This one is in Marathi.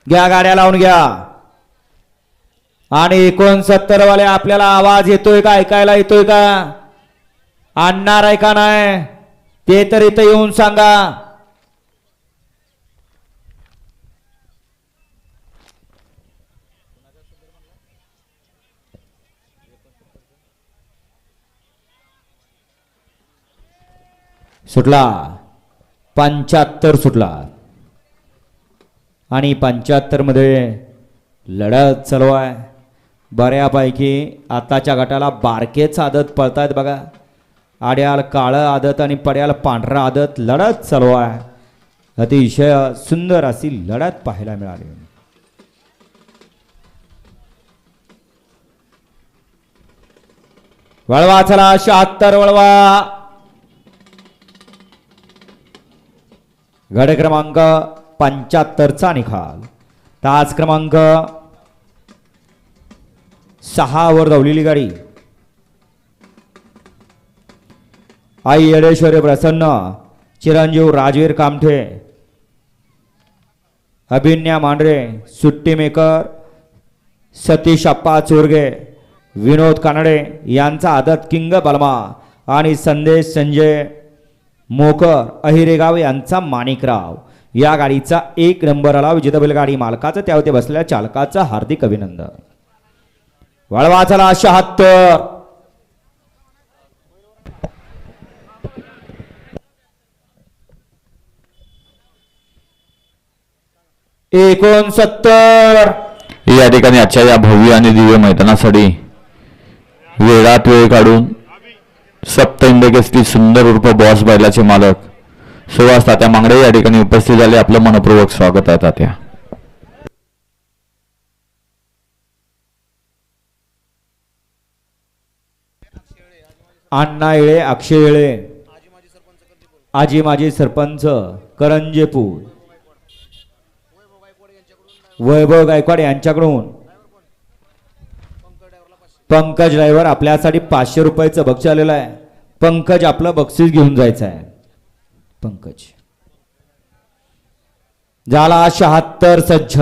घ्या गाड्या लावून घ्या. आणि 69 वाले आपल्याला आवाज येतोय का, ऐकायला येतोय का, आणणार आहे का नाही ते तर इथं येऊन सांगा. सुटला 75 सुटला. आणि 75 मध्ये लढत चालू आहे. बऱ्यापैकी आताच्या गटाला बारकेच आदत पळतायत बघा. आड्याल काळं आदत आणि पड्याल पांढरा आदत लढत चालू आहे. अतिशय सुंदर अशी लढत पाहायला मिळाली. वळवा चला 76 वळवा. गड क्रमांक 75चा निकाल. तास क्रमांक 6 वर धावलेली गाडी आई येडेश्वरी प्रसन्न, चिरंजीव राजवीर कामठे, अभिन्या मांढरे, सुट्टी मेकर सतीश अप्पा चोरगे, विनोद कानडे यांचा आदत किंग बलमा आणि संदेश संजय मोकर अहिरेगाव यांचा माणिकराव. या गाडीचा 1 नंबर आला. विजेता बैलगाडी मालकाचं त्यावरती बसलेल्या चालकाचं हार्दिक अभिनंदन. वळवा चला 76. या ठिकाणी आजच्या या भव्य आणि दिव्य मैदानासाठी वेळात वेळ काढून सप्तहिंद केसरी सुंदर उर्फ बॉस बैलाचे मालक सुहास तात्या मांगडे या ठिकाणी उपस्थित झाले. आपलं मनपूर्वक स्वागत आहे तात्या. अण्णा येळे, अक्षय येळे, आजी माजी सरपंच करंजेपूर, वैभव गायकवाड यांच्याकडून पंकज ड्रायव्हर आपल्यासाठी 500 रुपयाचं बक्षीस आलेलं आहे. पंकज आपलं बक्षीस घेऊन जायचं आहे. पंकज झाला 76 सज्ज.